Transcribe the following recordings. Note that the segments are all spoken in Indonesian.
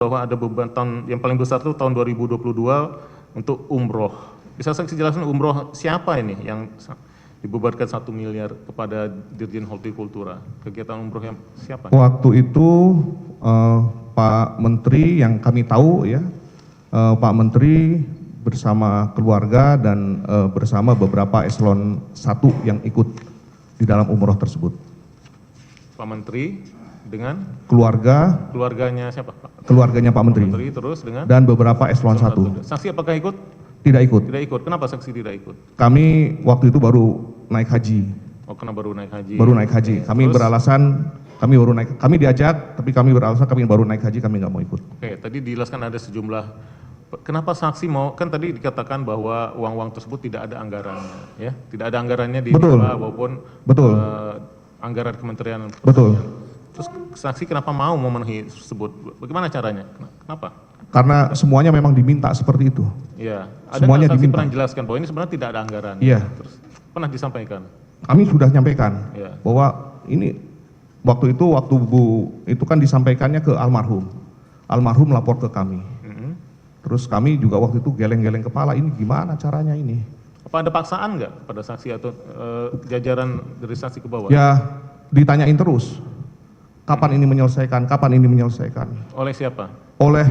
bahwa ada beban tahun yang paling besar itu tahun 2022 untuk umroh. Bisa saksi jelaskan umroh siapa ini yang dibebankan 1 miliar kepada Dirjen Hortikultura? Kegiatan umroh yang siapa? Waktu itu Pak Menteri yang kami tahu ya, Pak Menteri bersama keluarga dan bersama beberapa eselon 1 yang ikut di dalam umroh tersebut. Pak Menteri dengan keluarganya siapa, Pak? Keluarganya Pak Menteri. Menteri terus dengan dan beberapa eselon 1. Saksi apakah ikut? Tidak ikut. Tidak ikut. Kenapa saksi tidak ikut? Kami waktu itu baru naik haji. Oh, karena baru naik haji. Baru naik haji. Kami Terus? beralasan kami diajak, tapi kami beralasan kami baru naik haji, kami nggak mau ikut. Oke, tadi dijelaskan ada sejumlah. Kenapa saksi mau? Kan tadi dikatakan bahwa uang-uang tersebut tidak ada anggarannya, ya? Tidak ada anggarannya di Betul. DIPA maupun Betul. Anggaran Kementerian Pertanian. Betul. Terus saksi kenapa mau memenuhi tersebut? Bagaimana caranya? Kenapa? Karena semuanya memang diminta seperti itu. Iya. Ada Semuanya nggak saksi diminta. pernah jelaskan bahwa ini sebenarnya tidak ada anggaran. Iya. Terus pernah disampaikan. Kami sudah nyampaikan Iya. bahwa ini waktu Bu itu kan disampaikannya ke almarhum. Almarhum lapor ke kami. Terus kami juga waktu itu geleng-geleng kepala, ini gimana caranya ini? Apa ada paksaan nggak pada saksi atau jajaran dari saksi ke bawah? Ya ditanyain terus, kapan ini menyelesaikan, kapan ini menyelesaikan. Oleh siapa? Oleh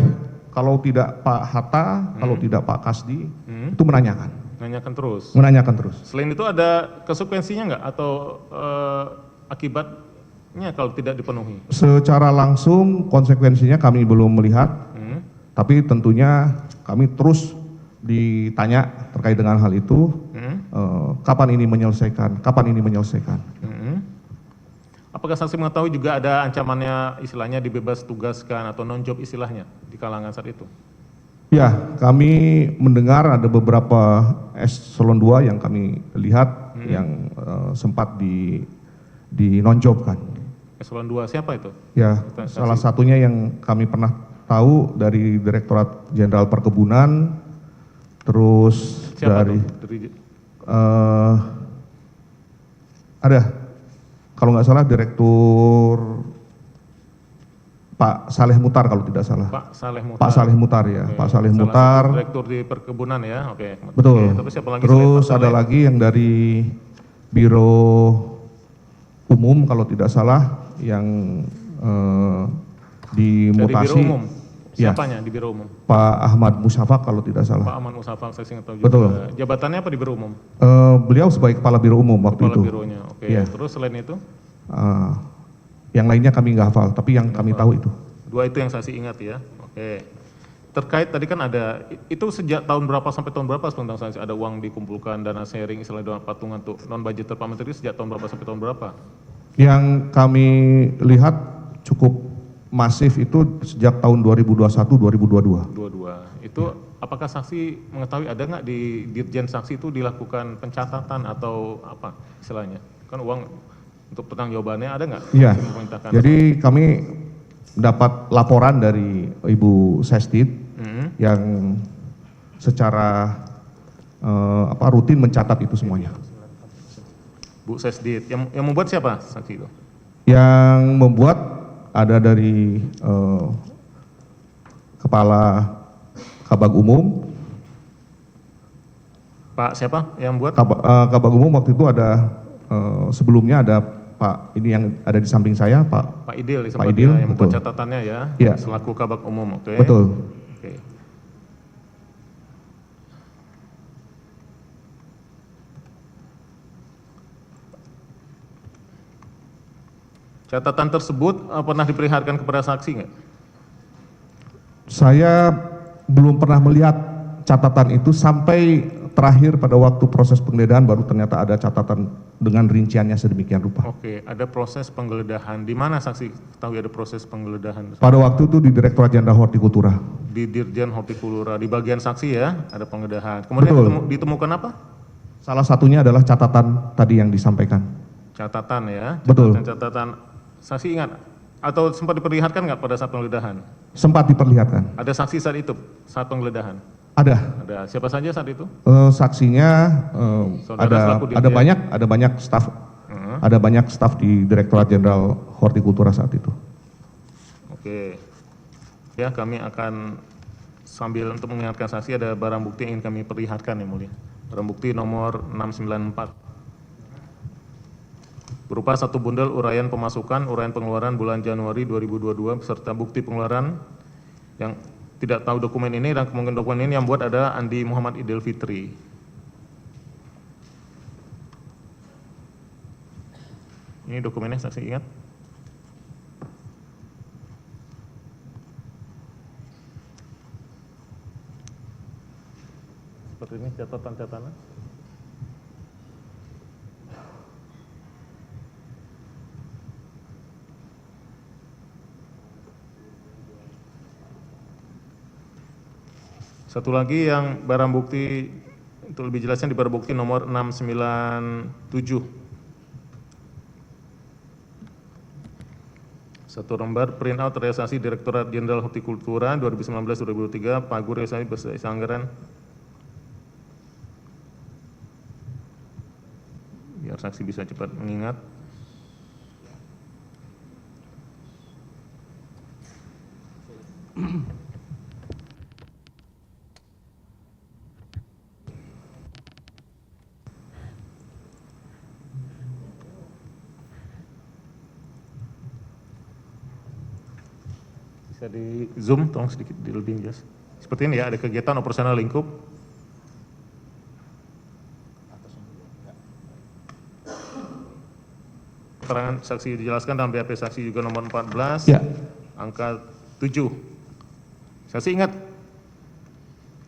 kalau tidak Pak Hatta, kalau tidak Pak Kasdi, itu menanyakan. Nanyakan terus. Menanyakan terus. Selain itu ada konsekuensinya nggak atau akibatnya kalau tidak dipenuhi? Secara langsung konsekuensinya kami belum melihat, tapi tentunya kami terus ditanya terkait dengan hal itu, kapan ini menyelesaikan, kapan ini menyelesaikan. Apakah saksi mengetahui juga ada ancamannya istilahnya dibebas tugaskan atau non-job istilahnya di kalangan saat itu? Ya, kami mendengar ada beberapa eselon 2 yang kami lihat yang sempat di non-jobkan. Eselon 2 siapa itu? Ya, salah satunya yang kami pernah tahu dari Direktorat Jenderal Perkebunan, terus Siapa dari itu? ada kalau nggak salah Direktur Pak Saleh Mutar kalau tidak salah. Pak Saleh Mutar. Pak Saleh Mutar ya, Oke. Pak Saleh Salah Mutar. satu Direktur di Perkebunan ya, oke. Betul. Oke, tapi siapa lagi Terus selain Pak ada Saleh? lagi yang dari Biro Umum kalau tidak salah yang dimutasi. Dari Biro Umum? Ya. Siapanya di Biro Umum? Pak Ahmad Musyafaq kalau tidak salah. Pak Aman Musafak, saya nggak tahu juga. Betul. Jabatannya apa di Biro Umum? Beliau sebagai Kepala Biro Umum waktu Kepala itu. Bironya, oke. Iya. Terus selain itu? Yang lainnya kami nggak hafal, tapi yang kami tahu itu. Dua itu yang saksi ingat ya, oke. Terkait tadi kan ada, itu sejak tahun berapa sampai tahun berapa tentang saksi ada uang dikumpulkan, dana sharing, istilahnya dana patungan untuk non budgeter Pak Menteri sejak tahun berapa sampai tahun berapa? Yang kami lihat cukup masif itu sejak tahun 2021-2022. Dua-dua. Itu apakah saksi mengetahui ada nggak di Dirjen Saksi itu dilakukan pencatatan atau apa istilahnya? Kan uang untuk pertanggungjawabannya ada nggak? Iya. Saksi memerintahkan. Jadi kami dapat laporan dari Ibu Sestid yang secara rutin mencatat itu semuanya. Bu Sesdit, yang membuat siapa saksi itu? Yang membuat ada dari Kepala Kabag Umum. Pak siapa yang buat? Kabag Umum waktu itu ada sebelumnya ada Pak ini yang ada di samping saya Pak Idil, Pak Idil, yang membuat betul. catatannya ya, Iya. selaku Kabag Umum, oke. Betul. Oke. Catatan tersebut pernah diperlihatkan kepada saksi nggak? Saya belum pernah melihat catatan itu sampai terakhir pada waktu proses penggeledahan baru ternyata ada catatan dengan rinciannya sedemikian rupa. Oke, ada proses penggeledahan. Di mana saksi tahu ada proses penggeledahan? Pada waktu itu di Direktorat Jenderal Hortikultura. Di Dirjen Hortikultura, di bagian saksi ya, ada penggeledahan. Kemudian Betul. ditemukan apa? Salah satunya adalah catatan tadi yang disampaikan. Catatan ya. Betul. Catatan. Saksi ingat atau sempat diperlihatkan nggak pada saat penggeledahan? Sempat diperlihatkan. Ada saksi saat itu, saat penggeledahan? Ada. Ada. Siapa saja saat itu? Saksinya Saudara selaku ada Dirjen. banyak staf ada banyak staf di Direktorat Jenderal Hortikultura saat itu. Oke. Ya, kami akan sambil untuk mengingatkan saksi ada barang bukti yang ingin kami perlihatkan yang mulia. Barang bukti nomor 694. Berupa satu bundel uraian pemasukan, uraian pengeluaran bulan Januari 2022 beserta bukti pengeluaran yang tidak tahu dokumen ini dan kemungkinan dokumen ini yang buat ada Andi Muhammad Idil Fitri. Ini dokumennya saksi ingat? Seperti ini catatan-catatan. Satu lagi yang barang bukti, untuk lebih jelasnya di barang bukti nomor 697. Satu lembar printout realisasi Direktorat Jenderal Hortikultura 2019-2023, pagu realisasi beserta anggaran. Biar saksi bisa cepat mengingat. Bisa di zoom, tolong sedikit lebih jelas. Seperti ini ya, ada kegiatan operasional lingkup. Keterangan saksi dijelaskan dalam BAP saksi juga nomor 14, Ya. angka 7. Saksi ingat,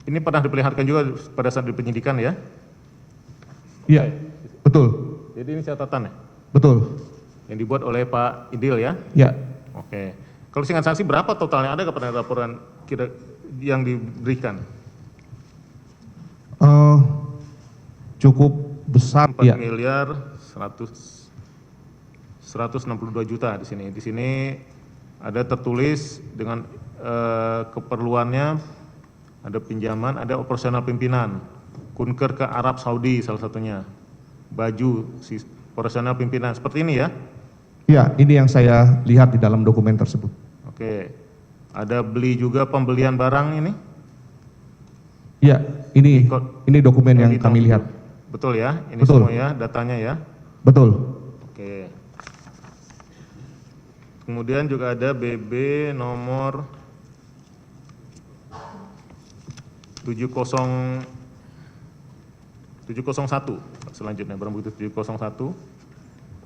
ini pernah diperlihatkan juga pada saat di penyidikan ya. Iya, betul, Jadi ini catatan ya, betul. yang dibuat oleh Pak Idil ya. Ya, Oke. Kalau singkat saksi berapa totalnya, ada kepada laporan kira yang diberikan? cukup besar. 4 Ya, miliar 162 juta di sini. Di sini ada tertulis dengan keperluannya, ada pinjaman, ada operasional pimpinan, kunker ke Arab Saudi salah satunya, baju operasional pimpinan, seperti ini ya. ya, ini yang saya lihat di dalam dokumen tersebut. Oke, ada beli juga pembelian barang ini. Ya, ini dokumen yang kami lihat. Betul ya, ini Betul. semua ya datanya ya. Betul. Oke. Kemudian juga ada BB nomor 701 selanjutnya, barang bukti 701.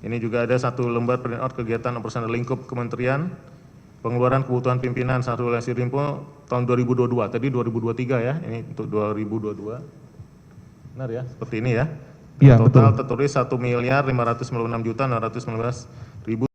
Ini juga ada satu lembar printout kegiatan operasional lingkup kementerian, pengeluaran kebutuhan pimpinan satu Lesi Rimpo tahun 2022, tadi 2023 ya, ini untuk 2022. Benar ya, seperti ini ya. Iya, Total betul. tertulis 1.596.619.000